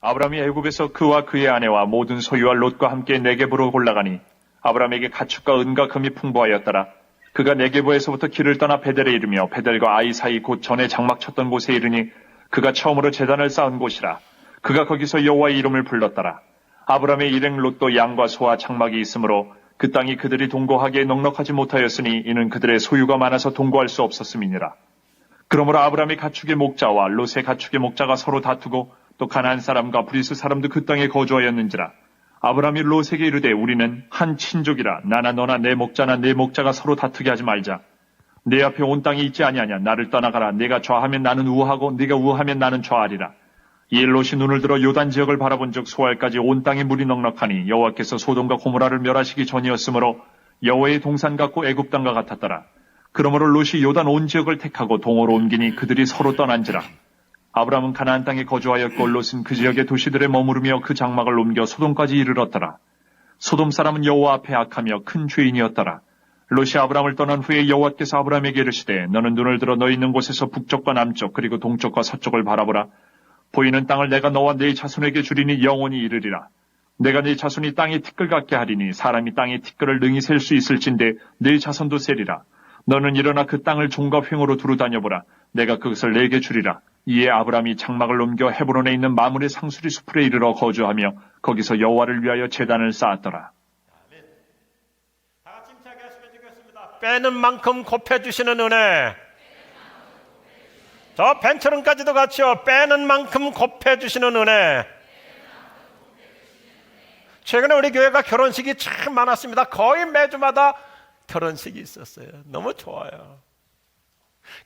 아브라함이 애굽에서 그와 그의 아내와 모든 소유와 롯과 함께 네게부로 올라가니 아브라함에게 가축과 은과 금이 풍부하였더라. 그가 네게부에서부터 길을 떠나 베델에 이르며 베델과 아이 사이 곧 전에 장막 쳤던 곳에 이르니 그가 처음으로 제단을 쌓은 곳이라. 그가 거기서 여호와의 이름을 불렀더라. 아브라함의 일행 롯도 양과 소와 장막이 있으므로 그 땅이 그들이 동거하기에 넉넉하지 못하였으니 이는 그들의 소유가 많아서 동거할 수 없었음이니라. 그러므로 아브라함의 가축의 목자와 롯의 가축의 목자가 서로 다투고 또 가나안 사람과 브리스 사람도 그 땅에 거주하였는지라. 아브라함이 롯에게 이르되 우리는 한 친족이라 나나 너나 내 목자나 내 목자가 서로 다투게 하지 말자. 내 앞에 온 땅이 있지 아니하냐. 나를 떠나가라. 내가 좌하면 나는 우하고 네가 우하면 나는 좌하리라. 이에 롯이 눈을 들어 요단 지역을 바라본즉 소알까지 온 땅에 물이 넉넉하니 여호와께서 소돔과 고모라를 멸하시기 전이었으므로 여호와의 동산 같고 애굽 땅과 같았더라. 그러므로 롯이 요단 온 지역을 택하고 동으로 옮기니 그들이 서로 떠난지라. 아브라함은 가나안 땅에 거주하였고 롯은 그 지역의 도시들에 머무르며 그 장막을 옮겨 소돔까지 이르렀더라. 소돔 사람은 여호와 앞에 악하며 큰 죄인이었더라. 롯이 아브라함을 떠난 후에 여호와께서 아브라함에게 이르시되 너는 눈을 들어 너 있는 곳에서 북쪽과 남쪽 그리고 동쪽과 서쪽을 바라보라. 보이는 땅을 내가 너와 네 자손에게 주리니 영원히 이르리라. 내가 네 자손이 땅의 티끌 같게 하리니 사람이 땅의 티끌을 능히 셀 수 있을진데 네 자손도 세리라. 너는 일어나 그 땅을 종과 횡으로 두루 다녀보라. 내가 그것을 내게 주리라. 이에 아브라함이 장막을 옮겨 헤브론에 있는 마므레 상수리 숲에 이르러 거주하며 거기서 여호와를 위하여 제단을 쌓았더라. 다 같이 힘차게 하시면 되겠습니다. 빼는 만큼 곱해주시는 은혜. 저 벤처럼까지도 같이요. 빼는 만큼 곱해주시는 은혜. 최근에 우리 교회가 결혼식이 참 많았습니다. 거의 매주마다 결혼식이 있었어요. 너무 좋아요.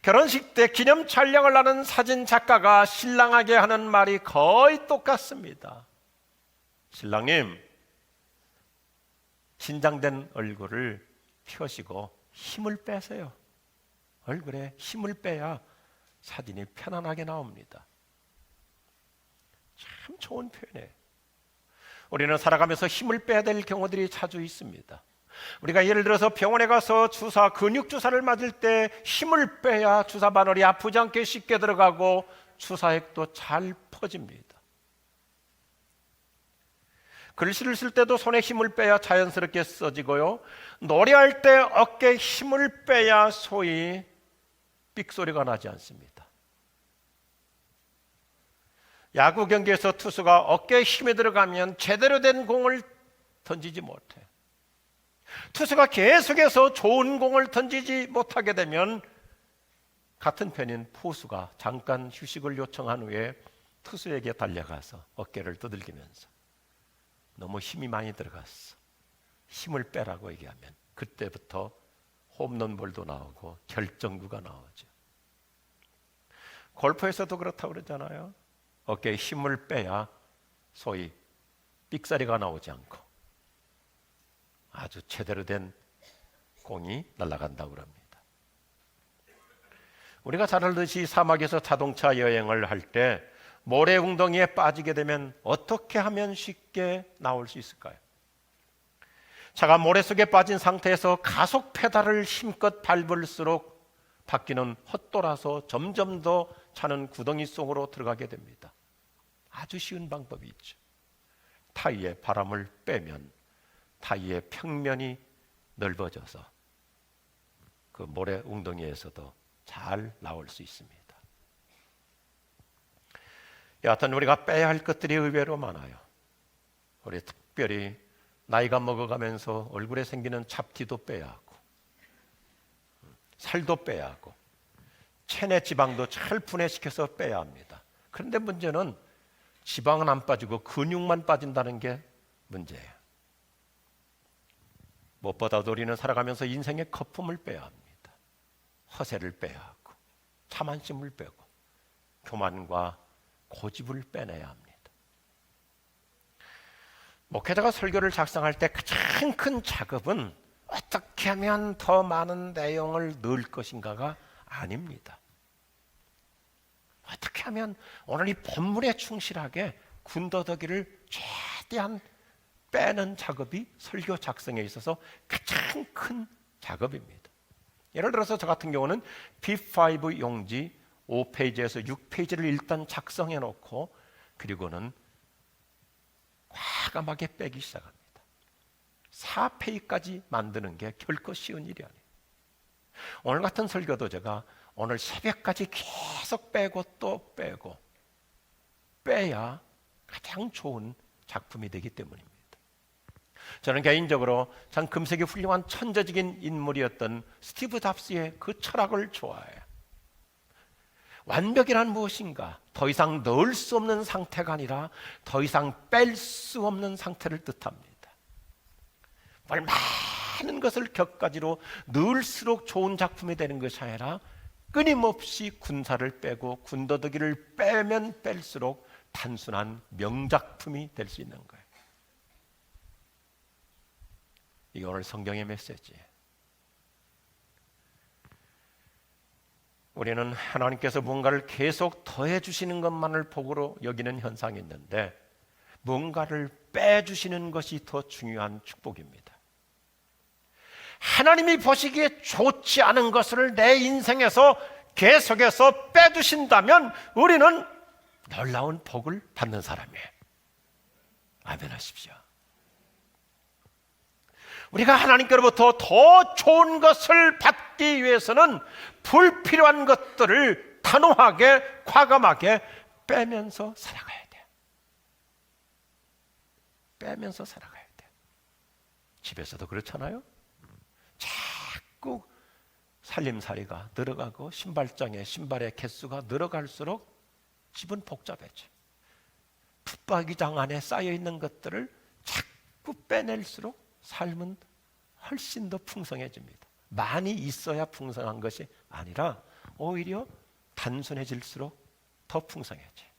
결혼식 때 기념 촬영을 하는 사진 작가가 신랑에게 하는 말이 거의 똑같습니다. 신랑님, 긴장된 얼굴을 펴시고 힘을 빼세요. 얼굴에 힘을 빼야 사진이 편안하게 나옵니다. 참 좋은 표현이에요. 우리는 살아가면서 힘을 빼야 될 경우들이 자주 있습니다. 우리가 예를 들어서 병원에 가서 근육 주사를 맞을 때 힘을 빼야 주사 바늘이 아프지 않게 쉽게 들어가고 주사액도 잘 퍼집니다. 글씨를 쓸 때도 손에 힘을 빼야 자연스럽게 써지고요. 노래할 때 어깨에 힘을 빼야 소위 삑소리가 나지 않습니다. 야구 경기에서 투수가 어깨에 힘이 들어가면 제대로 된 공을 던지지 못해. 투수가 계속해서 좋은 공을 던지지 못하게 되면 같은 편인 포수가 잠깐 휴식을 요청한 후에 투수에게 달려가서 어깨를 두들기면서 너무 힘이 많이 들어갔어. 힘을 빼라고 얘기하면 그때부터 홈런볼도 나오고 결정구가 나오죠. 골프에서도 그렇다고 그러잖아요. 어깨에 힘을 빼야 소위 삑사리가 나오지 않고 아주 제대로 된 공이 날아간다고 합니다. 우리가 잘 알듯이 사막에서 자동차 여행을 할 때 모래 웅덩이에 빠지게 되면 어떻게 하면 쉽게 나올 수 있을까요? 차가 모래 속에 빠진 상태에서 가속 페달을 힘껏 밟을수록 바퀴는 헛돌아서 점점 더 차는 구덩이 속으로 들어가게 됩니다. 아주 쉬운 방법이 있죠. 타이에 바람을 빼면 타이의 평면이 넓어져서 그 모래 웅덩이에서도 잘 나올 수 있습니다. 여하튼 우리가 빼야 할 것들이 의외로 많아요. 우리 특별히 나이가 먹어가면서 얼굴에 생기는 잡티도 빼야 하고 살도 빼야 하고 체내 지방도 잘 분해시켜서 빼야 합니다. 그런데 문제는 지방은 안 빠지고 근육만 빠진다는 게 문제예요. 무엇보다도 우리는 살아가면서 인생의 거품을 빼야 합니다. 허세를 빼야 하고 자만심을 빼고 교만과 고집을 빼내야 합니다. 목회자가 설교를 작성할 때 가장 큰 작업은 어떻게 하면 더 많은 내용을 넣을 것인가가 아닙니다. 어떻게 하면 오늘 이 본문에 충실하게 군더더기를 최대한 빼는 작업이 설교 작성에 있어서 가장 큰 작업입니다. 예를 들어서 저 같은 경우는 B5 용지 5페이지에서 6페이지를 일단 작성해 놓고 그리고는 과감하게 빼기 시작합니다. 4페이까지 만드는 게 결코 쉬운 일이 아니에요. 오늘 같은 설교도 제가 오늘 새벽까지 계속 빼고 또 빼고 빼야 가장 좋은 작품이 되기 때문입니다. 저는 개인적으로 참 금세기 훌륭한 천재적인 인물이었던 스티브 잡스의 그 철학을 좋아해요. 완벽이란 무엇인가? 더 이상 넣을 수 없는 상태가 아니라 더 이상 뺄 수 없는 상태를 뜻합니다. 많은 것을 격가지로 넣을수록 좋은 작품이 되는 것이 아니라 끊임없이 군사를 빼고 군더더기를 빼면 뺄수록 단순한 명작품이 될 수 있는 거예요. 이게 오늘 성경의 메시지예요. 우리는 하나님께서 뭔가를 계속 더해 주시는 것만을 복으로 여기는 현상이 있는데 뭔가를 빼주시는 것이 더 중요한 축복입니다. 하나님이 보시기에 좋지 않은 것을 내 인생에서 계속해서 빼주신다면 우리는 놀라운 복을 받는 사람이에요. 아멘 하십시오. 우리가 하나님께로부터 더 좋은 것을 받기 위해서는 불필요한 것들을 단호하게 과감하게 빼면서 살아가야 돼요. 빼면서 살아가야 돼요. 집에서도 그렇잖아요. 자꾸 살림살이가 늘어가고 신발의 개수가 늘어갈수록 집은 복잡해져. 붙박이장 안에 쌓여있는 것들을 자꾸 빼낼수록 삶은 훨씬 더 풍성해집니다. 많이 있어야 풍성한 것이 아니라 오히려 단순해질수록 더 풍성해져요.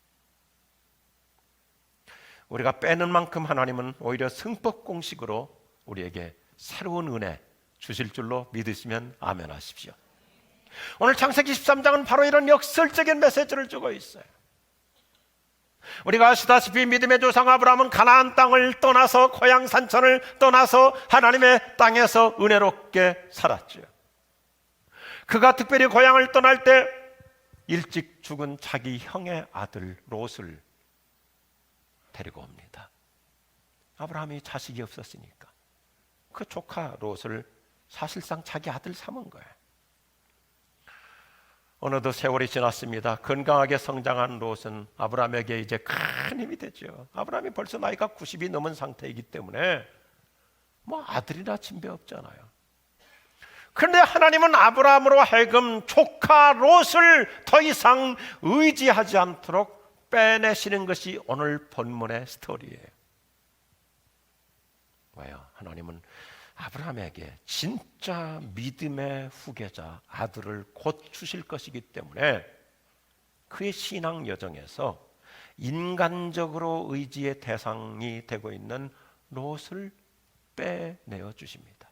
우리가 빼는 만큼 하나님은 오히려 승법 공식으로 우리에게 새로운 은혜 주실 줄로 믿으시면 아멘 하십시오. 오늘 창세기 13장은 바로 이런 역설적인 메시지를 주고 있어요. 우리가 아시다시피 믿음의 조상 아브라함은 가나안 땅을 떠나서 고향 산천을 떠나서 하나님의 땅에서 은혜롭게 살았죠. 그가 특별히 고향을 떠날 때 일찍 죽은 자기 형의 아들 롯을 데리고 옵니다. 아브라함이 자식이 없었으니까 그 조카 롯을 사실상 자기 아들 삼은 거예요. 어느덧 세월이 지났습니다. 건강하게 성장한 롯은 아브라함에게 이제 큰 힘이 되죠. 아브라함이 벌써 나이가 90이 넘은 상태이기 때문에 뭐 아들이나 진배 없잖아요. 그런데 하나님은 아브라함으로 하여금 조카 롯을 더 이상 의지하지 않도록 빼내시는 것이 오늘 본문의 스토리예요. 왜요? 하나님은 아브라함에게 진짜 믿음의 후계자 아들을 곧 주실 것이기 때문에 그의 신앙 여정에서 인간적으로 의지의 대상이 되고 있는 롯을 빼내어 주십니다.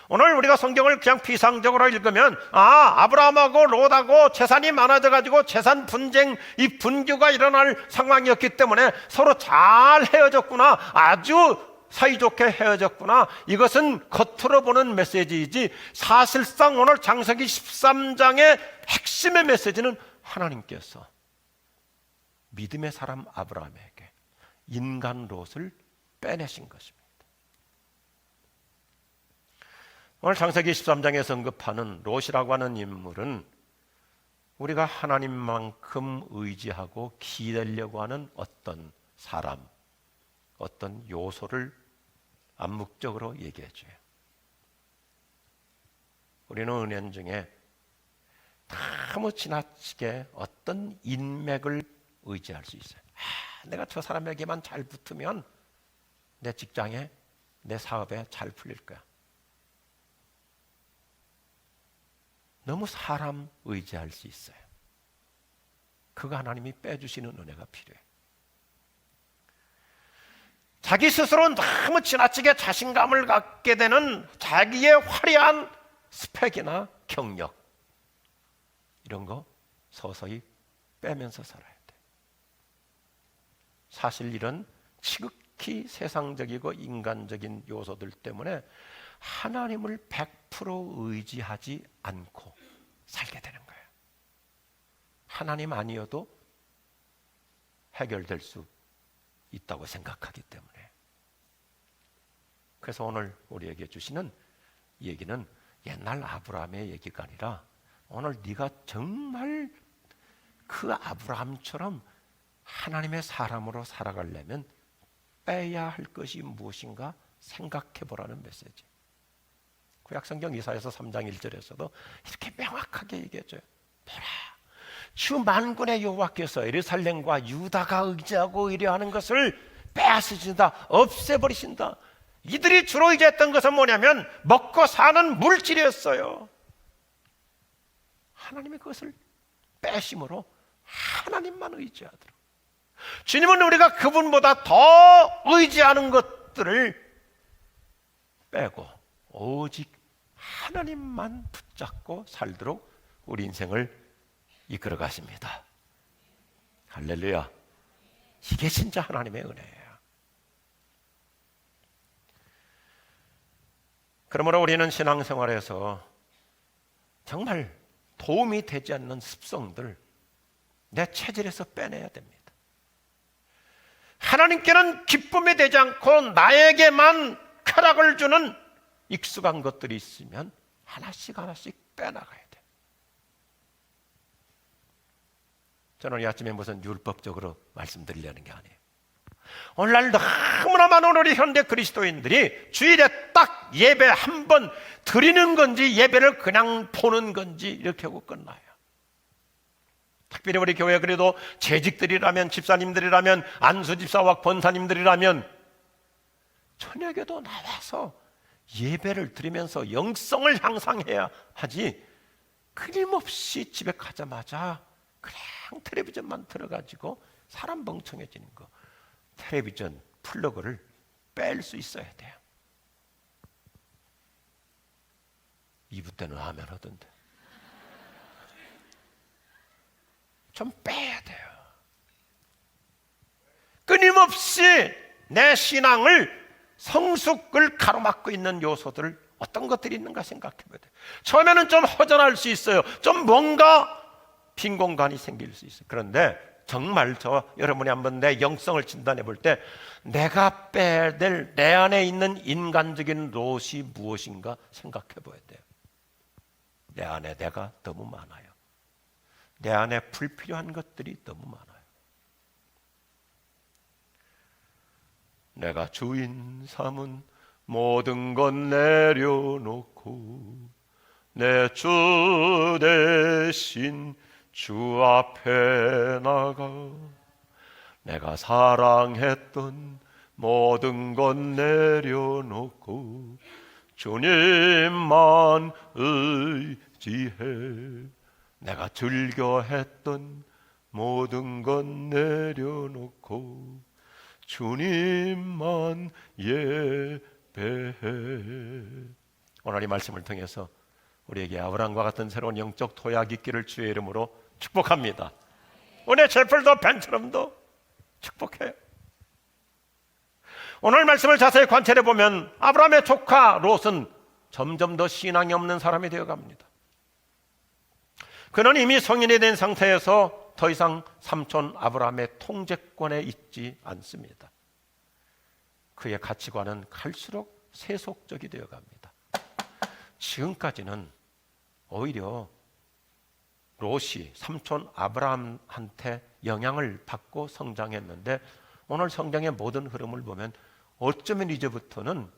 오늘 우리가 성경을 그냥 피상적으로 읽으면 아브라함하고 롯하고 재산이 많아져가지고 재산 분쟁, 이 분규가 일어날 상황이었기 때문에 서로 잘 헤어졌구나, 아주 사이좋게 헤어졌구나, 이것은 겉으로 보는 메시지이지 사실상 오늘 창세기 13장의 핵심의 메시지는 하나님께서 믿음의 사람 아브라함에게 인간 롯을 빼내신 것입니다. 오늘 창세기 13장에서 언급하는 롯이라고 하는 인물은 우리가 하나님만큼 의지하고 기대려고 하는 어떤 사람, 어떤 요소를 암묵적으로 얘기해 줘요. 우리는 은연 중에 너무 지나치게 어떤 인맥을 의지할 수 있어요. 내가 저 사람에게만 잘 붙으면 내 직장에, 내 사업에 잘 풀릴 거야. 너무 사람 의지할 수 있어요. 그거 하나님이 빼주시는 은혜가 필요해요. 자기 스스로 너무 지나치게 자신감을 갖게 되는 자기의 화려한 스펙이나 경력, 이런 거 서서히 빼면서 살아야 돼. 사실 이런 지극히 세상적이고 인간적인 요소들 때문에 하나님을 100% 의지하지 않고 살게 되는 거예요. 하나님 아니어도 해결될 수 있다고 생각하기 때문에. 그래서 오늘 우리에게 주시는 얘기는 옛날 아브라함의 얘기가 아니라 오늘 네가 정말 그 아브라함처럼 하나님의 사람으로 살아가려면 빼야 할 것이 무엇인가 생각해 보라는 메시지. 구약성경 이사야서 3장 1절에서도 이렇게 명확하게 얘기해줘요. 보라, 주 만군의 여호와께서 예루살렘과 유다가 의지하고 의뢰하는 것을 빼앗으신다, 없애버리신다. 이들이 주로 의지했던 것은 뭐냐면 먹고 사는 물질이었어요. 하나님이 그것을 빼심으로 하나님만 의지하도록. 주님은 우리가 그분보다 더 의지하는 것들을 빼고 오직 하나님만 붙잡고 살도록 우리 인생을 이끌어 가십니다. 할렐루야. 이게 진짜 하나님의 은혜예요. 그러므로 우리는 신앙생활에서 정말 도움이 되지 않는 습성들 내 체질에서 빼내야 됩니다. 하나님께는 기쁨이 되지 않고 나에게만 쾌락을 주는 익숙한 것들이 있으면 하나씩 하나씩 빼나가야 돼. 저는 이 아침에 무슨 율법적으로 말씀드리려는 게 아니에요. 오늘날 너무나 많은 우리 현대 그리스도인들이 주일에 딱 예배 한 번 드리는 건지 예배를 그냥 보는 건지 이렇게 하고 끝나요. 특별히 우리 교회 그래도 재직들이라면, 집사님들이라면, 안수집사와 권사님들이라면 저녁에도 나와서 예배를 드리면서 영성을 향상해야 하지, 끊임없이 집에 가자마자 그냥 텔레비전만 틀어가지고 사람 멍청해지는 거. 텔레비전 플러그를 뺄 수 있어야 돼요. 2부 때는 하면 하던데. 좀 빼야 돼요. 끊임없이 내 신앙을 성숙을 가로막고 있는 요소들 어떤 것들이 있는가 생각해 봐야 돼요. 처음에는 좀 허전할 수 있어요. 좀 뭔가 빈 공간이 생길 수 있어요. 그런데 정말 여러분이 한번 내 영성을 진단해 볼 때 내가 빼야 될 내 안에 있는 인간적인 롯이 무엇인가 생각해 봐야 돼요. 내 안에 내가 너무 많아요. 내 안에 불필요한 것들이 너무 많아요. 내가 주인 삼은 모든 것 내려놓고 내 주 대신 주 앞에 나가 내가 사랑했던 모든 것 내려놓고 주님만 의지해 내가 즐겨 했던 모든 것 내려놓고 주님만 예배해. 오늘 이 말씀을 통해서 우리에게 아브라함과 같은 새로운 영적 토약이 있기를 주의 이름으로 축복합니다. 오늘 셰플도 벤처럼도 축복해요. 오늘 말씀을 자세히 관찰해 보면 아브라함의 조카 롯은 점점 더 신앙이 없는 사람이 되어갑니다. 그는 이미 성인이 된 상태에서 더 이상 삼촌 아브라함의 통제권에 있지 않습니다. 그의 가치관은 갈수록 세속적이 되어갑니다. 지금까지는 오히려 롯이 삼촌 아브라함한테 영향을 받고 성장했는데 오늘 성경의 모든 흐름을 보면 어쩌면 이제부터는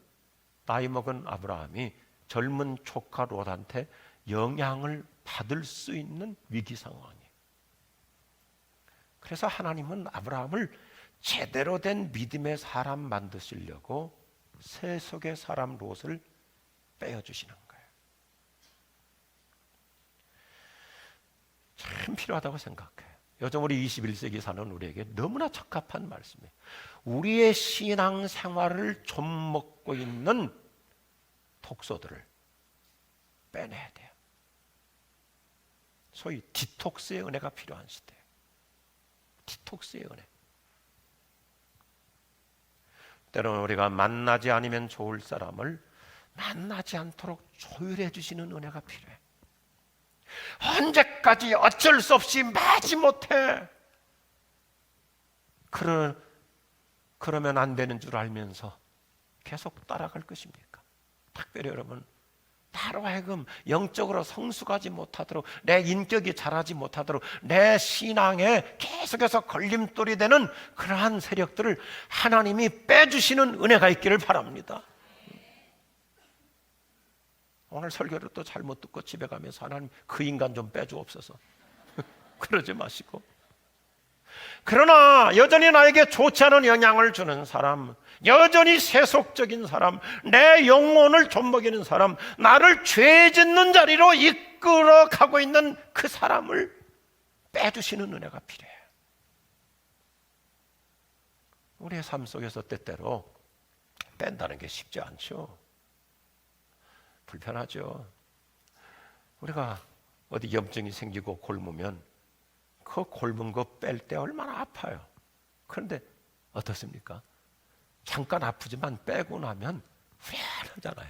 나이 먹은 아브라함이 젊은 조카 롯한테 영향을 받을 수 있는 위기 상황이에요. 그래서 하나님은 아브라함을 제대로 된 믿음의 사람 만드시려고 세속의 사람 롯을 빼어주시는 거예요. 참 필요하다고 생각해요. 요즘 우리 21세기 사는 우리에게 너무나 적합한 말씀이에요. 우리의 신앙 생활을 좀 먹고 있는 독소들을 빼내야 돼요. 소위 디톡스의 은혜가 필요한 시대예요. 디톡스의 은혜. 때로는 우리가 만나지 않으면 좋을 사람을 만나지 않도록 조율해 주시는 은혜가 필요해. 언제까지 어쩔 수 없이 마지 못해. 그런 그러면 안 되는 줄 알면서 계속 따라갈 것입니까? 특별히 여러분, 나로 하여금 영적으로 성숙하지 못하도록, 내 인격이 자라지 못하도록, 내 신앙에 계속해서 걸림돌이 되는 그러한 세력들을 하나님이 빼주시는 은혜가 있기를 바랍니다. 오늘 설교를 또 잘못 듣고 집에 가면서 하나님 그 인간 좀 빼주옵소서 그러지 마시고, 그러나 여전히 나에게 좋지 않은 영향을 주는 사람, 여전히 세속적인 사람, 내 영혼을 좀먹이는 사람, 나를 죄 짓는 자리로 이끌어 가고 있는 그 사람을 빼주시는 은혜가 필요해요. 우리의 삶 속에서 때때로 뺀다는 게 쉽지 않죠. 불편하죠. 우리가 어디 염증이 생기고 골무면 그 골문 거 뺄 때 얼마나 아파요. 그런데 어떻습니까? 잠깐 아프지만 빼고 나면 후련하잖아요.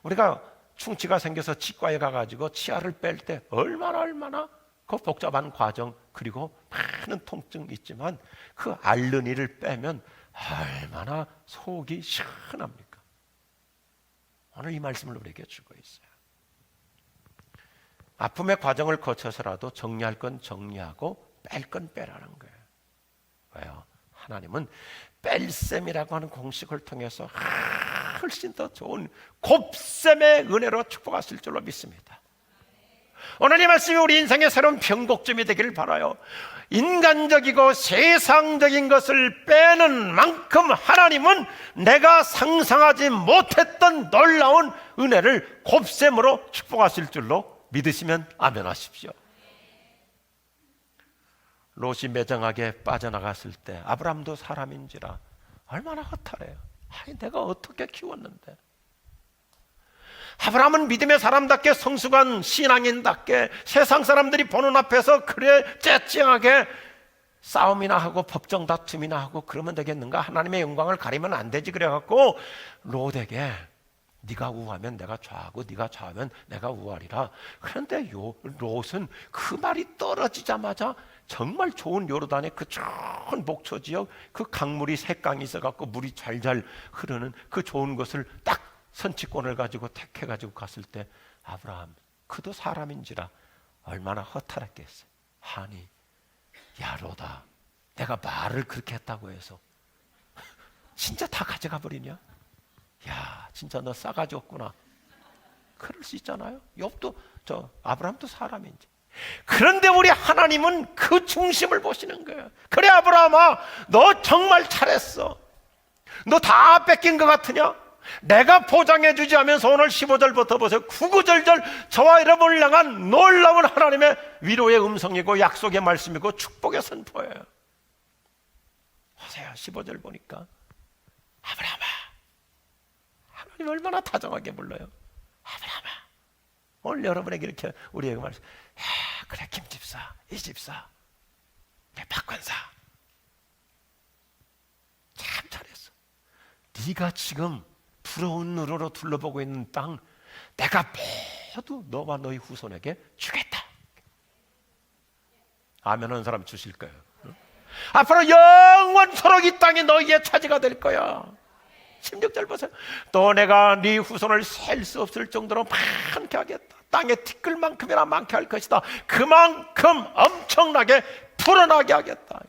우리가 충치가 생겨서 치과에 가가지고 치아를 뺄 때 얼마나 그 복잡한 과정, 그리고 많은 통증이 있지만 그 앓는이를 빼면 얼마나 속이 시원합니까? 오늘 이 말씀을 우리에게 주고 있어요. 아픔의 과정을 거쳐서라도 정리할 건 정리하고 뺄 건 빼라는 거예요. 왜요? 하나님은 뺄셈이라고 하는 공식을 통해서 훨씬 더 좋은 곱셈의 은혜로 축복하실 줄로 믿습니다. 오늘 이 말씀이 우리 인생의 새로운 변곡점이 되기를 바라요. 인간적이고 세상적인 것을 빼는 만큼 하나님은 내가 상상하지 못했던 놀라운 은혜를 곱셈으로 축복하실 줄로 믿으시면 아멘 하십시오. 롯이 매정하게 빠져나갔을 때 아브라함도 사람인지라 얼마나 허탈해요. 아니, 내가 어떻게 키웠는데. 아브라함은 믿음의 사람답게 성숙한 신앙인답게 세상 사람들이 보는 앞에서 그래 째찡하게 싸움이나 하고 법정 다툼이나 하고 그러면 되겠는가? 하나님의 영광을 가리면 안 되지. 그래갖고 롯에게 네가 우하면 내가 좌하고 네가 좌하면 내가 우하리라. 그런데 롯은 그 말이 떨어지자마자 정말 좋은 요르단의 그 좋은 목초 지역, 그 강물이 세 강이 있어갖고 물이 잘잘 흐르는 그 좋은 곳을 딱 선취권을 가지고 택해가지고 갔을 때 아브라함, 그도 사람인지라 얼마나 허탈했겠어요. 아니, 야 롯아, 내가 말을 그렇게 했다고 해서 진짜 다 가져가 버리냐? 야, 진짜 너 싸가지 없구나. 그럴 수 있잖아요. 욥도, 아브라함도 사람인지. 그런데 우리 하나님은 그 중심을 보시는 거예요. 그래 아브라함아, 너 정말 잘했어. 너 다 뺏긴 것 같으냐? 내가 보장해 주지 하면서 오늘 15절부터 보세요. 구구절절 저와 여러분을 향한 놀라운 하나님의 위로의 음성이고 약속의 말씀이고 축복의 선포예요. 보세요. 15절 보니까 아브라함아, 하나님 얼마나 다정하게 불러요. 아브라함아. 오늘 여러분에게 이렇게 우리에게 말씀, 그래 김 집사, 이 집사, 내 박관사 참 잘했어. 네가 지금 부러운 눈으로 둘러보고 있는 땅 내가 모두 너와 너희 후손에게 주겠다. 아멘 하는 사람 주실 거예요. 앞으로 영원토록 이 땅이 너희의 차지가 될 거야. 16절 보세요. 또 내가 네 후손을 셀 수 없을 정도로 많게 하겠다. 땅에 티끌만큼이나 많게 할 것이다. 그만큼 엄청나게 풀어나게 하겠다.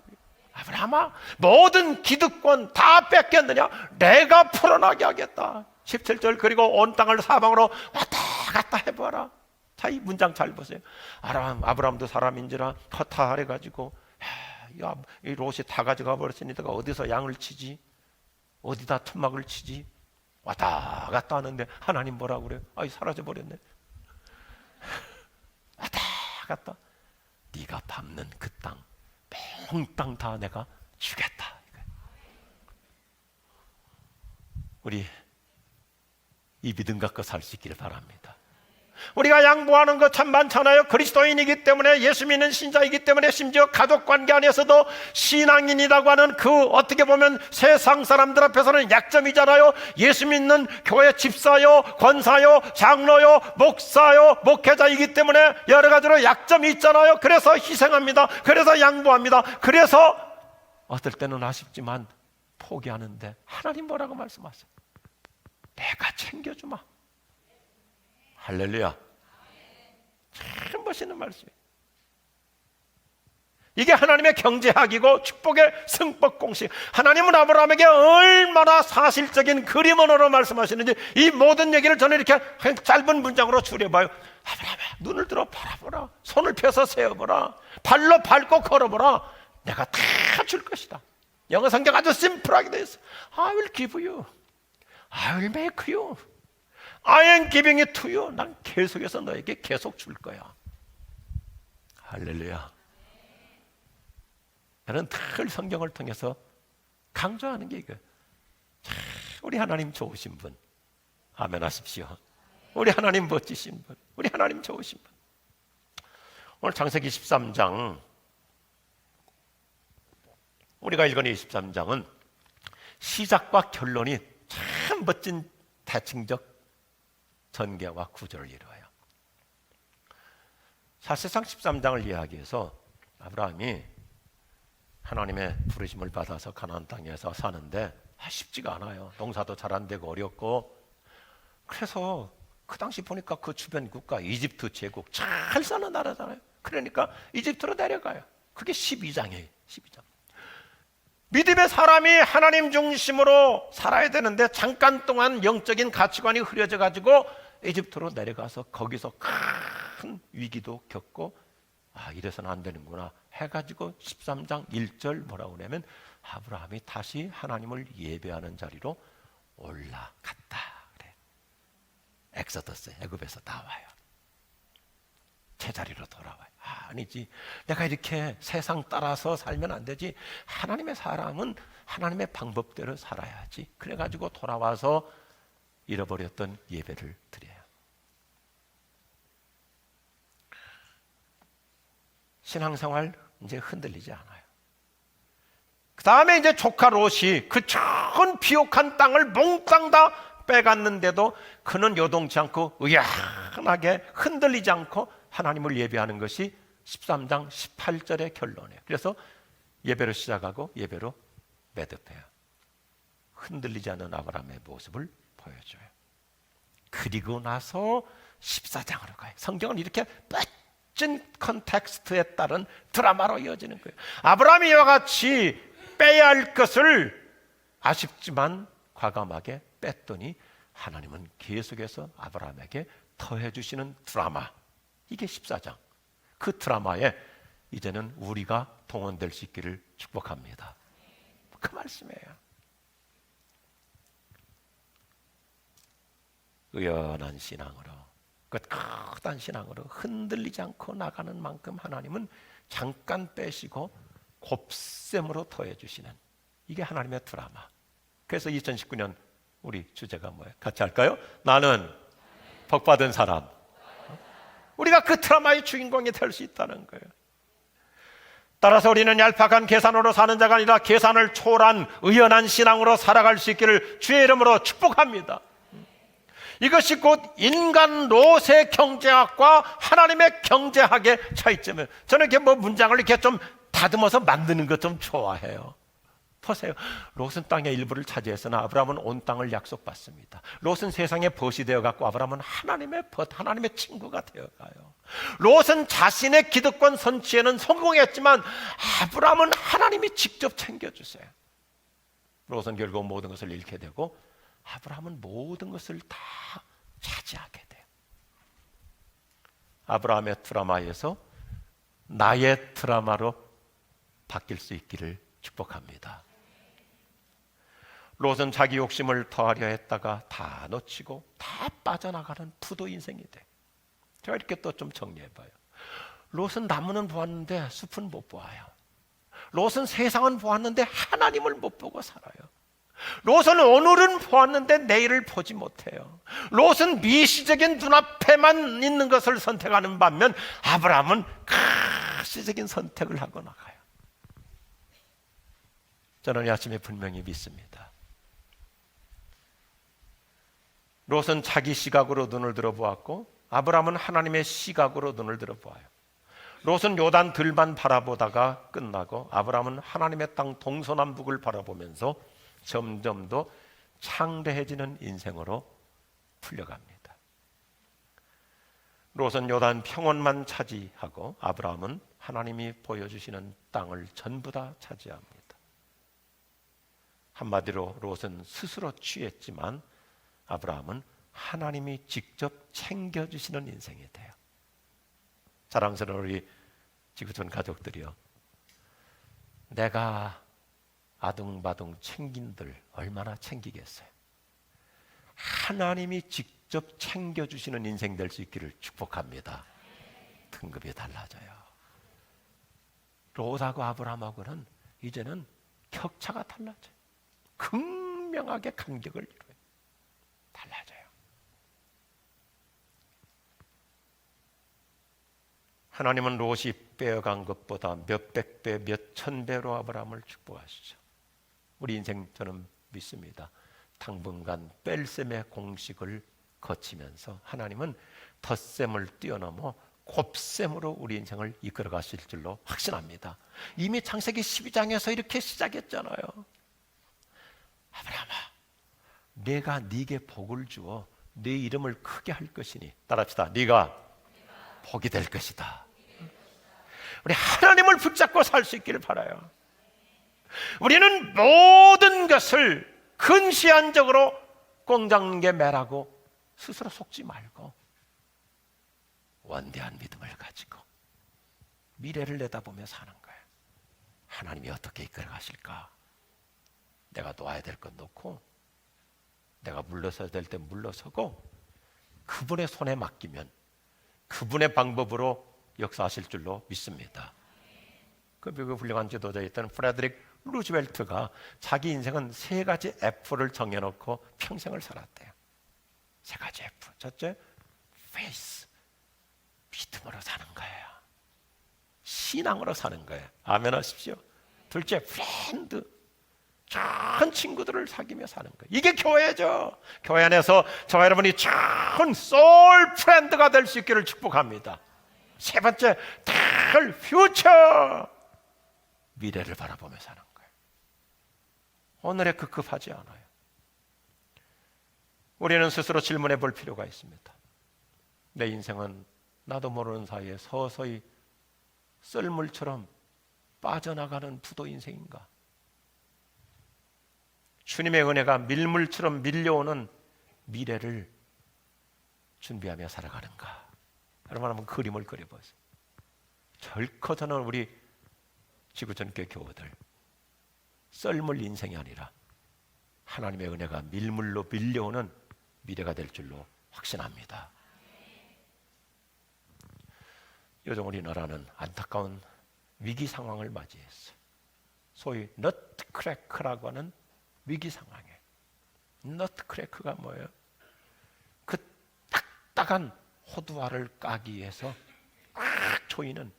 아브라함아, 모든 기득권 다 뺏겼느냐? 내가 풀어나게 하겠다. 17절, 그리고 온 땅을 사방으로 왔다 갔다 해봐라. 자, 이 문장 잘 보세요. 아브라함도 사람인지라 허탈해가지고 이 롯이 다 가져가 버렸으니까 어디서 양을 치지? 어디다 투막을 치지? 왔다 갔다 하는데 하나님 뭐라고 그래요? 아이, 사라져 버렸네. 왔다 갔다. 네가 밟는 그 땅, 몽땅 다 내가 주겠다. 우리 이 믿음 갖고 살 수 있기를 바랍니다. 우리가 양보하는 것 참 많잖아요. 그리스도인이기 때문에, 예수 믿는 신자이기 때문에, 심지어 가족관계 안에서도 신앙인이라고 하는 그 어떻게 보면 세상 사람들 앞에서는 약점이잖아요. 예수 믿는 교회 집사요, 권사요, 장로요, 목사요, 목회자이기 때문에 여러 가지로 약점이 있잖아요. 그래서 희생합니다. 그래서 양보합니다. 그래서 어떨 때는 아쉽지만 포기하는데 하나님 뭐라고 말씀하세요? 내가 챙겨주마. 할렐루야. 참 멋있는 말씀이에요. 이게 하나님의 경제학이고 축복의 승법 공식. 하나님은 아브라함에게 얼마나 사실적인 그림 언어로 말씀하시는지 이 모든 얘기를 저는 이렇게 짧은 문장으로 줄여봐요. 아브라함아, 눈을 들어 바라보라. 손을 펴서 세어보라. 발로 밟고 걸어보라. 내가 다 줄 것이다. 영어 성경 아주 심플하게 되어 있어. I will give you. I will make you. I am giving it to you. 난 계속해서 너에게 계속 줄 거야. 할렐루야. 나는 늘 성경을 통해서 강조하는 게 이거예요. 우리 하나님 좋으신 분. 아멘 하십시오. 우리 하나님 멋지신 분. 우리 하나님 좋으신 분. 오늘 창세기 13장 우리가 읽은 23장은 시작과 결론이 참 멋진 대칭적 전개와 구조를 이루어요. 사실상 13장을 이야기해서 아브라함이 하나님의 부르심을 받아서 가나안 땅에서 사는데 쉽지가 않아요. 농사도 잘 안 되고 어렵고. 그래서 그 당시 보니까 그 주변 국가 이집트 제국 잘 사는 나라잖아요. 그러니까 이집트로 내려가요. 그게 12장이에요. 12장. 믿음의 사람이 하나님 중심으로 살아야 되는데 잠깐 동안 영적인 가치관이 흐려져 가지고 이집트로 내려가서 거기서 큰 위기도 겪고 이래서는 안 되는구나 해가지고 13장 1절 뭐라고 그러냐면 아브라함이 다시 하나님을 예배하는 자리로 올라갔다 그래. 엑소더스 애굽에서 나와요. 제자리로 돌아와요. 아니지, 내가 이렇게 세상 따라서 살면 안 되지. 하나님의 사람은 하나님의 방법대로 살아야지. 그래가지고 돌아와서 잃어버렸던 예배를 드려요. 신앙생활 이제 흔들리지 않아요. 그 다음에 이제 조카 롯이 그 좋은 비옥한 땅을 몽땅 다 빼갔는데도 그는 요동치 않고 의연하게 흔들리지 않고 하나님을 예배하는 것이 13장 18절의 결론이에요. 그래서 예배로 시작하고 예배로 매듭해요. 흔들리지 않는 아브라함의 모습을 보여줘요. 그리고 나서 14장으로 가요. 성경은 이렇게 멋진 컨텍스트에 따른 드라마로 이어지는 거예요. 아브라함이 이와 같이 빼야 할 것을 아쉽지만 과감하게 뺐더니 하나님은 계속해서 아브라함에게 더해주시는 드라마. 이게 14장. 그 드라마에 이제는 우리가 동원될 수 있기를 축복합니다. 그 말씀이에요. 의연한 신앙으로, 끝까지 신앙으로 흔들리지 않고 나가는 만큼 하나님은 잠깐 빼시고 곱셈으로 더해주시는, 이게 하나님의 드라마. 그래서 2019년 우리 주제가 뭐예요? 같이 할까요? 나는 복받은 사람. 우리가 그 드라마의 주인공이 될 수 있다는 거예요. 따라서 우리는 얄팍한 계산으로 사는 자가 아니라 계산을 초월한 의연한 신앙으로 살아갈 수 있기를 주의 이름으로 축복합니다. 이것이 곧 인간 롯의 경제학과 하나님의 경제학의 차이점이에요. 저는 이렇게 문장을 이렇게 좀 다듬어서 만드는 것 좀 좋아해요. 보세요. 롯은 땅의 일부를 차지했으나 아브라함은 온 땅을 약속받습니다. 롯은 세상의 벗이 되어갔고 아브라함은 하나님의 벗, 하나님의 친구가 되어가요. 롯은 자신의 기득권 선취에는 성공했지만 아브라함은 하나님이 직접 챙겨주세요. 롯은 결국 모든 것을 잃게 되고 아브라함은 모든 것을 다 차지하게 돼요. 아브라함의 드라마에서 나의 드라마로 바뀔 수 있기를 축복합니다. 롯은 자기 욕심을 더하려 했다가 다 놓치고 다 빠져나가는 부도 인생이 돼. 제가 이렇게 또 좀 정리해봐요. 롯은 나무는 보았는데 숲은 못 보아요. 롯은 세상은 보았는데 하나님을 못 보고 살아요. 롯은 오늘은 보았는데 내일을 보지 못해요. 롯은 미시적인 눈앞에만 있는 것을 선택하는 반면 아브라함은 가시적인 선택을 하고 나가요. 저는 이 아침에 분명히 믿습니다. 롯은 자기 시각으로 눈을 들어보았고 아브라함은 하나님의 시각으로 눈을 들어보아요. 롯은 요단 들만 바라보다가 끝나고 아브라함은 하나님의 땅 동서남북을 바라보면서 점점 더 창대해지는 인생으로 풀려갑니다. 롯은 요단 평원만 차지하고 아브라함은 하나님이 보여주시는 땅을 전부 다 차지합니다. 한마디로 롯은 스스로 취했지만 아브라함은 하나님이 직접 챙겨주시는 인생이 돼요. 자랑스러운 우리 지구촌 가족들이요, 내가 아둥바둥 챙긴들 얼마나 챙기겠어요. 하나님이 직접 챙겨주시는 인생 될 수 있기를 축복합니다. 등급이 달라져요. 롯하고 아브라함하고는 이제는 격차가 달라져요. 극명하게 간격을 이루어요. 달라져요. 하나님은 롯이 빼어간 것보다 몇백 배, 몇천 배로 아브라함을 축복하시죠. 우리 인생 저는 믿습니다. 당분간 뺄셈의 공식을 거치면서 하나님은 덧셈을 뛰어넘어 곱셈으로 우리 인생을 이끌어 가실 줄로 확신합니다. 이미 창세기 12장에서 이렇게 시작했잖아요. 아브라함아, 내가 네게 복을 주어 네 이름을 크게 할 것이니, 따라합시다. 네가 복이 될 것이다. 우리 하나님을 붙잡고 살 수 있기를 바라요. 우리는 모든 것을 근시안적으로 꽁장게 매라고 스스로 속지 말고 원대한 믿음을 가지고 미래를 내다보며 사는 거예요. 하나님이 어떻게 이끌어 가실까? 내가 놓아야 될 건 놓고, 내가 물러서야 될 때 물러서고, 그분의 손에 맡기면 그분의 방법으로 역사하실 줄로 믿습니다. 그 미국 훌륭한 지도자였던 프레드릭 루즈벨트가 자기 인생은 세 가지 F를 정해놓고 평생을 살았대요. 세 가지 F. 첫째, faith, 믿음으로 사는 거예요. 신앙으로 사는 거예요. 아멘 하십시오. 둘째, friend, 좋은 친구들을 사귀며 사는 거예요. 이게 교회죠. 교회 안에서 저와 여러분이 좋은 소울 프렌드가 될 수 있기를 축복합니다. 세 번째, 달 퓨처, 미래를 바라보며 사는 거예요. 오늘에 급급하지 않아요. 우리는 스스로 질문해 볼 필요가 있습니다. 내 인생은 나도 모르는 사이에 서서히 썰물처럼 빠져나가는 부도 인생인가? 주님의 은혜가 밀물처럼 밀려오는 미래를 준비하며 살아가는가? 여러분 한번 그림을 그려보세요. 결코 저는 우리 지구촌교회 교우들 썰물 인생이 아니라 하나님의 은혜가 밀물로 밀려오는 미래가 될 줄로 확신합니다. 요즘 우리나라는 안타까운 위기 상황을 맞이했어요. 소위 너트크래커라고 하는 위기 상황에, 너트크래커가 뭐예요? 그 딱딱한 호두알을 까기 위해서 꽉 조이는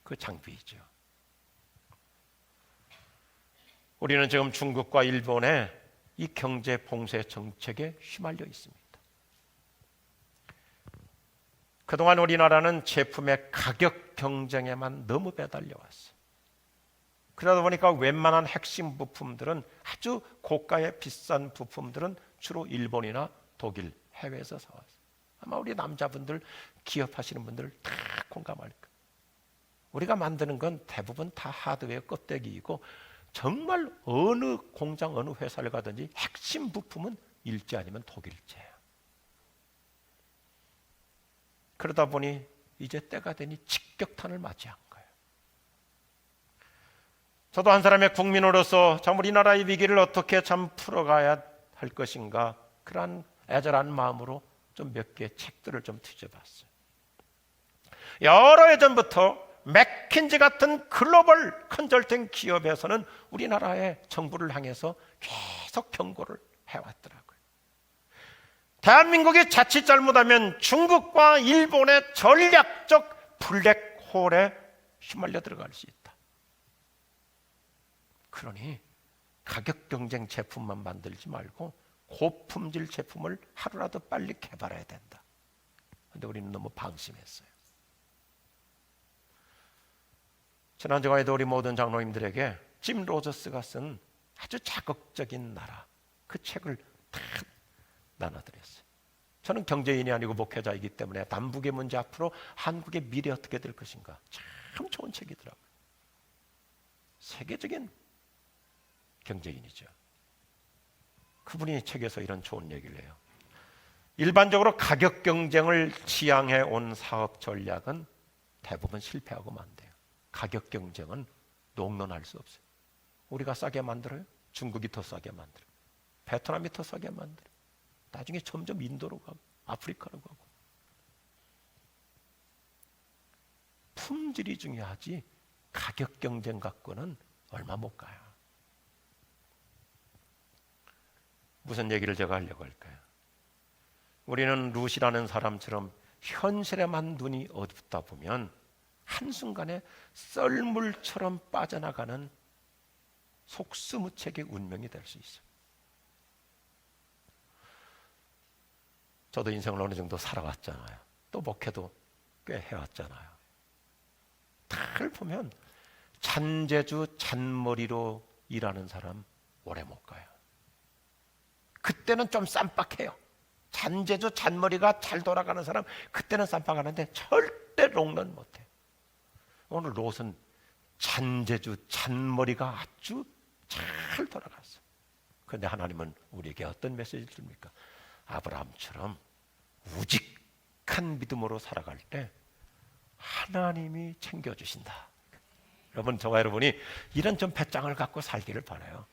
그 장비이죠. 우리는 지금 중국과 일본의 이 경제 봉쇄 정책에 휘말려 있습니다. 그동안 우리나라는 제품의 가격 경쟁에만 너무 매달려 왔어요. 그러다 보니까 웬만한 핵심 부품들은, 아주 고가의 비싼 부품들은 주로 일본이나 독일, 해외에서 사왔어요. 아마 우리 남자분들, 기업하시는 분들 다 공감할 거예요. 우리가 만드는 건 대부분 다 하드웨어 껍데기이고, 정말 어느 공장, 어느 회사를 가든지 핵심 부품은 일제 아니면 독일제예요. 그러다 보니 이제 때가 되니 직격탄을 맞이한 거예요. 저도 한 사람의 국민으로서 참 우리나라의 위기를 어떻게 참 풀어가야 할 것인가, 그러한 애절한 마음으로 좀 몇 개의 책들을 좀 뒤져봤어요. 여러 해 전부터 맥킨지 같은 글로벌 컨설팅 기업에서는 우리나라의 정부를 향해서 계속 경고를 해왔더라고요. 대한민국이 자칫 잘못하면 중국과 일본의 전략적 블랙홀에 휘말려 들어갈 수 있다. 그러니 가격 경쟁 제품만 만들지 말고 고품질 제품을 하루라도 빨리 개발해야 된다. 그런데 우리는 너무 방심했어요. 지난주에도 우리 모든 장로님들에게 짐 로저스가 쓴 아주 자극적인 나라, 그 책을 다 나눠드렸어요. 저는 경제인이 아니고 목회자이기 때문에 남북의 문제, 앞으로 한국의 미래 어떻게 될 것인가, 참 좋은 책이더라고요. 세계적인 경제인이죠. 그분이 책에서 이런 좋은 얘기를 해요. 일반적으로 가격 경쟁을 지향해 온 사업 전략은 대부분 실패하고 만대요. 가격 경쟁은 농론할 수 없어요. 우리가 싸게 만들어요. 중국이 더 싸게 만들어요. 베트남이 더 싸게 만들어요. 나중에 점점 인도로 가고 아프리카로 가고. 품질이 중요하지 가격 경쟁 갖고는 얼마 못 가요. 무슨 얘기를 제가 하려고 할까요? 우리는 룻이라는 사람처럼 현실에만 눈이 어둡다 보면 한순간에 썰물처럼 빠져나가는 속수무책의 운명이 될 수 있어요. 저도 인생을 어느 정도 살아왔잖아요. 또 목회도 꽤 해왔잖아요. 다 보면 잔재주 잔머리로 일하는 사람 오래 못 가요. 그때는 좀 쌈박해요. 잔재주 잔머리가 잘 돌아가는 사람 그때는 쌈박하는데 절대 롱런 못해. 오늘 롯은 잔재주 잔머리가 아주 잘 돌아갔어. 그런데 하나님은 우리에게 어떤 메시지를 줍니까? 아브라함처럼 우직한 믿음으로 살아갈 때 하나님이 챙겨주신다. 여러분, 저와 여러분이 이런 좀 배짱을 갖고 살기를 바라요.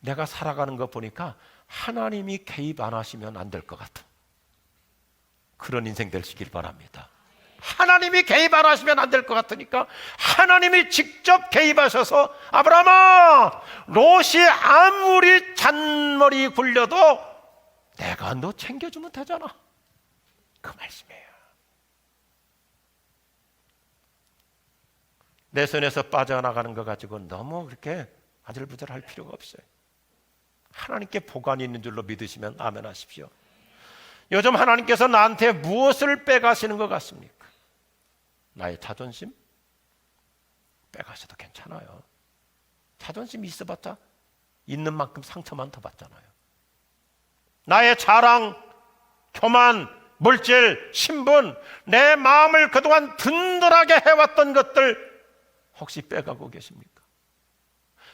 내가 살아가는 거 보니까 하나님이 개입 안 하시면 안 될 것 같아. 그런 인생 되시길 바랍니다. 하나님이 개입 안 하시면 안 될 것 같으니까 하나님이 직접 개입하셔서 아브라함아, 롯이 아무리 잔머리 굴려도 내가 너 챙겨주면 되잖아. 그 말씀이에요. 내 손에서 빠져나가는 거 가지고 너무 그렇게 아들부들할 필요가 없어요. 하나님께 보관이 있는 줄로 믿으시면 아멘 하십시오. 요즘 하나님께서 나한테 무엇을 빼가시는 것 같습니까? 나의 자존심? 빼가셔도 괜찮아요. 자존심이 있어봤자 있는 만큼 상처만 더 받잖아요. 나의 자랑, 교만, 물질, 신분, 내 마음을 그동안 든든하게 해왔던 것들 혹시 빼가고 계십니까?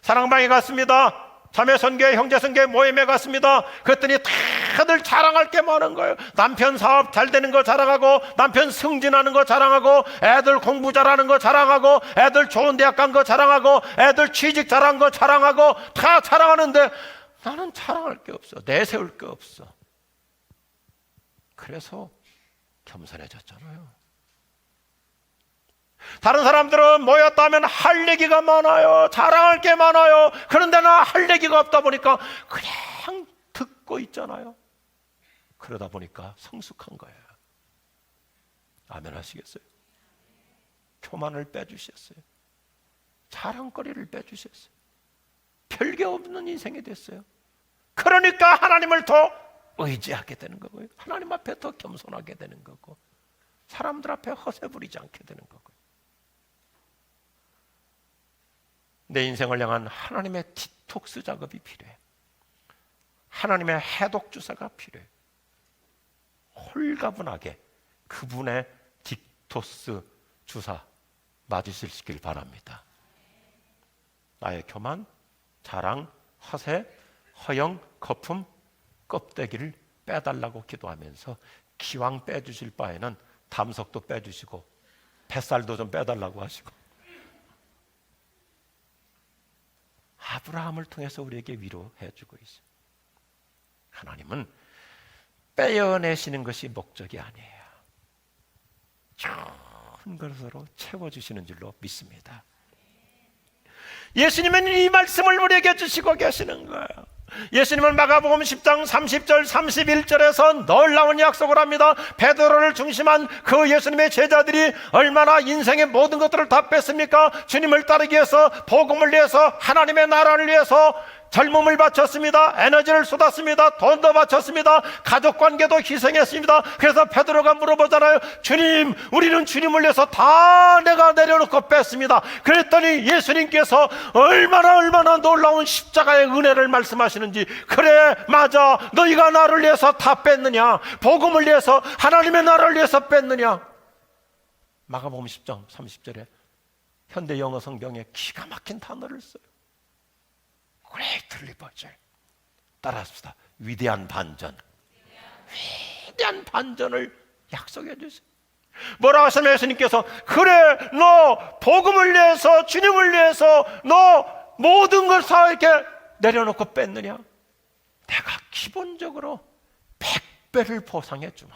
사랑방에 갔습니다. 자매선교회, 형제선교회 모임에 갔습니다. 그랬더니 다들 자랑할 게 많은 거예요. 남편 사업 잘 되는 거 자랑하고, 남편 승진하는 거 자랑하고, 애들 공부 잘하는 거 자랑하고, 애들 좋은 대학 간 거 자랑하고, 애들 취직 잘한 거 자랑하고, 다 자랑하는데 나는 자랑할 게 없어. 내세울 게 없어. 그래서 겸손해졌잖아요. 다른 사람들은 모였다 하면 할 얘기가 많아요. 자랑할 게 많아요. 그런데 나 할 얘기가 없다 보니까 그냥 듣고 있잖아요. 그러다 보니까 성숙한 거예요. 아멘 하시겠어요? 교만을 빼주셨어요. 자랑거리를 빼주셨어요. 별게 없는 인생이 됐어요. 그러니까 하나님을 더 의지하게 되는 거고요. 하나님 앞에 더 겸손하게 되는 거고, 사람들 앞에 허세 부리지 않게 되는 거고요. 내 인생을 향한 하나님의 디톡스 작업이 필요해. 하나님의 해독 주사가 필요해. 홀가분하게 그분의 디톡스 주사 맞으시길 바랍니다. 나의 교만, 자랑, 허세, 허영, 거품, 껍데기를 빼달라고 기도하면서 기왕 빼주실 바에는 담석도 빼주시고 뱃살도 좀 빼달라고 하시고, 아브라함을 통해서 우리에게 위로해 주고 있어요. 하나님은 빼어내시는 것이 목적이 아니에요. 좋은 것으로 채워주시는 줄로 믿습니다. 예수님은 이 말씀을 우리에게 주시고 계시는 거예요. 예수님은 마가복음 10장 30절 31절에서 놀라운 약속을 합니다. 베드로를 중심한 그 예수님의 제자들이 얼마나 인생의 모든 것들을 다 뺐습니까? 주님을 따르기 위해서, 복음을 위해서, 하나님의 나라를 위해서 젊음을 바쳤습니다. 에너지를 쏟았습니다. 돈도 바쳤습니다. 가족관계도 희생했습니다. 그래서 베드로가 물어보잖아요. 주님, 우리는 주님을 위해서 다 내가 내려놓고 뺐습니다. 그랬더니 예수님께서 얼마나 놀라운 십자가의 은혜를 말씀하시는지, 그래 맞아, 너희가 나를 위해서 다 뺐느냐, 복음을 위해서, 하나님의 나라를 위해서 뺐느냐. 마가복음 10장 30절에 현대 영어 성경에 기가 막힌 단어를 써요. Great Liberty. 따라합시다. 위대한 반전. 위대한 반전을 약속해 주세요. 뭐라고 하시면 예수님께서, 그래 너 복음을 위해서, 주님을 위해서 너 모든 걸 다 이렇게 내려놓고 뺐느냐? 내가 기본적으로 100배를 보상해 주마.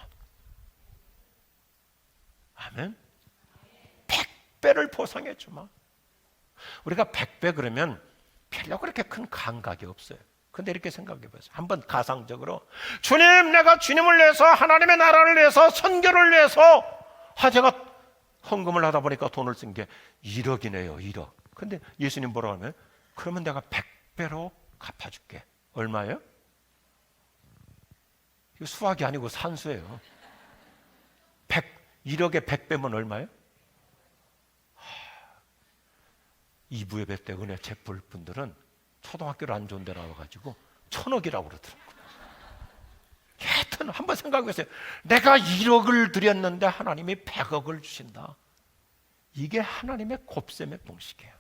아멘. 100배를 보상해 주마. 우리가 100배 그러면 별로 그렇게 큰 감각이 없어요. 근데 이렇게 생각해 보세요. 한번 가상적으로, 주님, 내가 주님을 위해서, 하나님의 나라를 위해서, 선교를 위해서 제가 헌금을 하다 보니까 돈을 쓴 게 1억이네요. 1억. 근데 예수님 뭐라고 하면, 그러면 내가 100배로 갚아줄게. 얼마예요? 이거 수학이 아니고 산수예요. 1억에 100배면 얼마예요? 2부예배 때 은혜 체풀 분들은 초등학교를 안 좋은 데 나와가지고 1000억이라고 그러더라고요. 하여튼 한번 생각해보세요. 내가 1억을 드렸는데 하나님이 100억을 주신다. 이게 하나님의 곱셈의 공식이에요.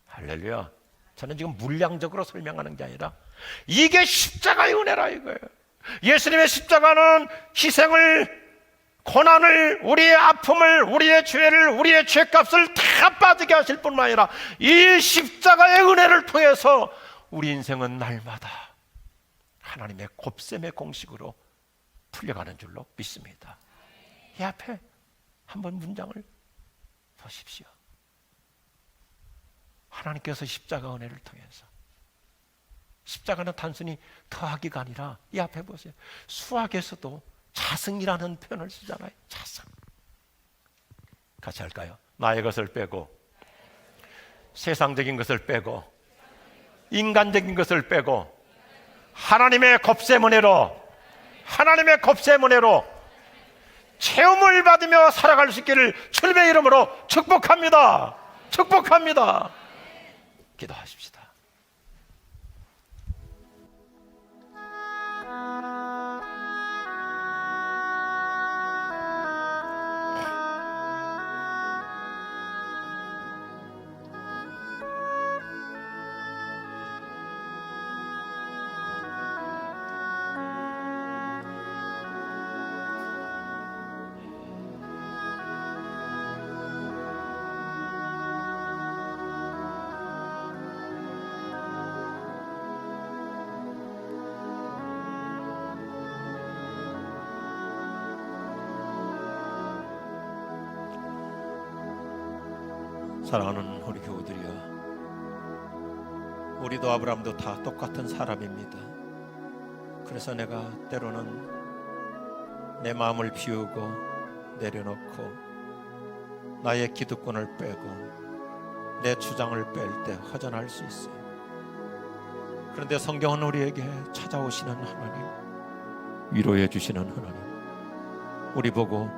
할렐루야. 저는 지금 물량적으로 설명하는 게 아니라 이게 십자가의 은혜라 이거예요. 예수님의 십자가는 희생을, 고난을, 우리의 아픔을, 우리의 죄를, 우리의 죄값을 다 빠지게 하실 뿐만 아니라 이 십자가의 은혜를 통해서 우리 인생은 날마다 하나님의 곱셈의 공식으로 풀려가는 줄로 믿습니다. 이 앞에 한번 문장을 보십시오. 하나님께서 십자가 은혜를 통해서, 십자가는 단순히 더하기가 아니라 이 앞에 보세요. 수학에서도 자승이라는 표현을 쓰잖아요. 자승. 같이 할까요? 나의 것을 빼고, 세상적인 것을 빼고, 인간적인 것을 빼고, 하나님의 곱셈 은혜로, 하나님의 곱셈 은혜로 체험을 받으며 살아갈 수 있기를 주님의 이름으로 축복합니다. 축복합니다. 기도하십시다. 사랑하는 우리 교우들이여, 우리도 아브라함도 다 똑같은 사람입니다. 그래서 내가 때로는 내 마음을 비우고 내려놓고 나의 기득권을 빼고 내 주장을 뺄 때 허전할 수 있어요. 그런데 성경은 우리에게 찾아오시는 하나님, 위로해 주시는 하나님, 우리 보고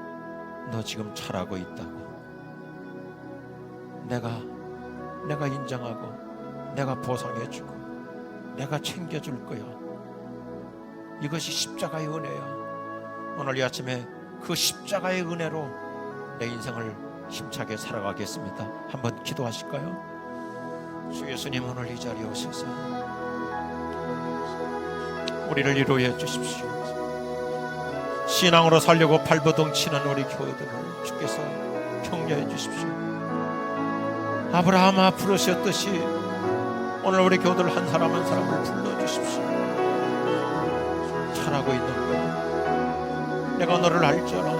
너 지금 잘하고 있다고, 내가 인정하고 내가 보상해주고 내가 챙겨줄 거야. 이것이 십자가의 은혜야. 오늘 이 아침에 그 십자가의 은혜로 내 인생을 힘차게 살아가겠습니다. 한번 기도하실까요? 주 예수님, 오늘 이 자리에 오셔서 우리를 위로해 주십시오. 신앙으로 살려고 발버둥 치는 우리 교우들을 주께서 격려해 주십시오. 아브라함아 부르셨듯이 오늘 우리 교우들 한 사람 한 사람을 불러주십시오. 잘하고 있는 거야. 내가 너를 알잖아.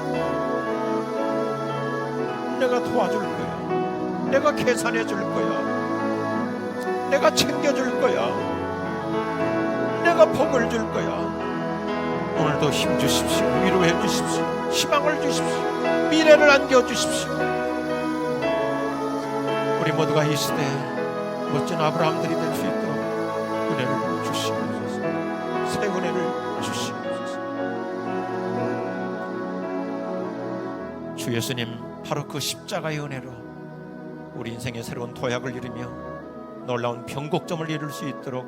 내가 도와줄 거야. 내가 계산해 줄 거야. 내가 챙겨줄 거야. 내가 복을 줄 거야. 오늘도 힘 주십시오. 위로해 주십시오. 희망을 주십시오. 미래를 안겨주십시오. 우리 모두가 이 시대에 멋진 아브라함들이 될 수 있도록 은혜를 주시옵소서. 새 은혜를 주시옵소서. 주 예수님, 바로 그 십자가의 은혜로 우리 인생의 새로운 도약을 이루며 놀라운 변곡점을 이룰 수 있도록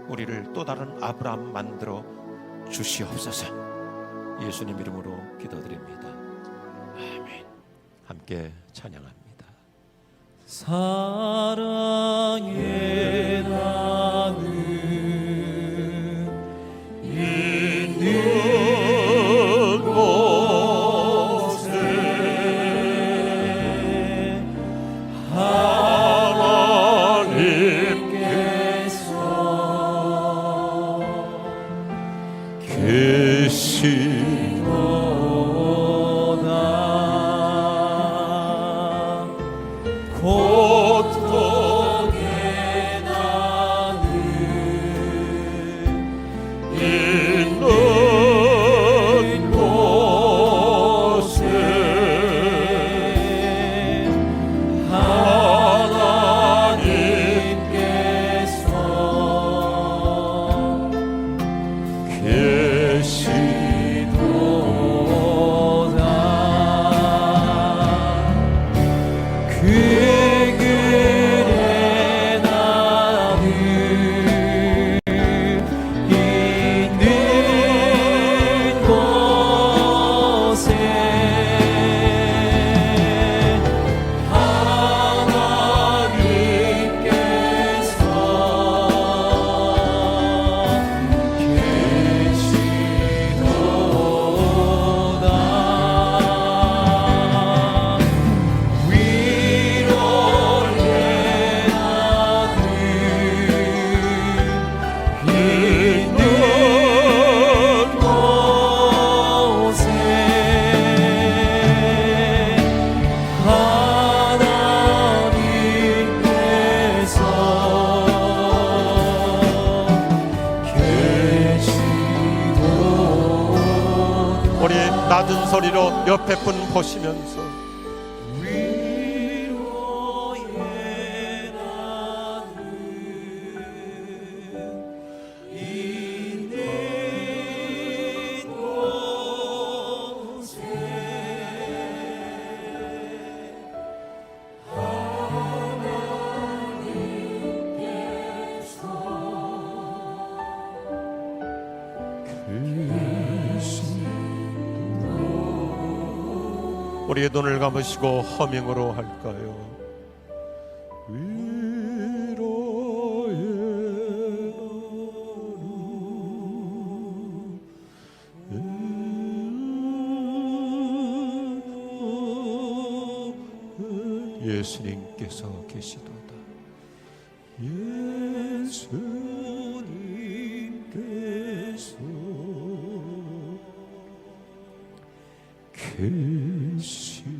우리를 또 다른 아브라함 만들어 주시옵소서. 예수님 이름으로 기도드립니다. 아멘. 함께 찬양합니다. 사랑의 나는 있는 곳에 하나님께서 계시도다. 고통의 나는 있는 곳에 하나님께서 낮은 소리로 옆에 분 보시면서 위로의 나는 있는 곳에 우리의 눈을 감으시고 허밍으로 할까요? 예수님께서 계시도다. 예수님께서 계시도다.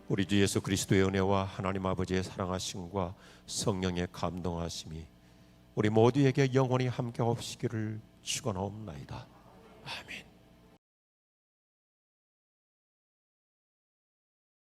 우리 주 예수 그리스도의 은혜와 하나님 아버지의 사랑하심과 성령의 감동하심이 우리 모두에게 영원히 함께 없으기를 축원하옵나이다. 아멘.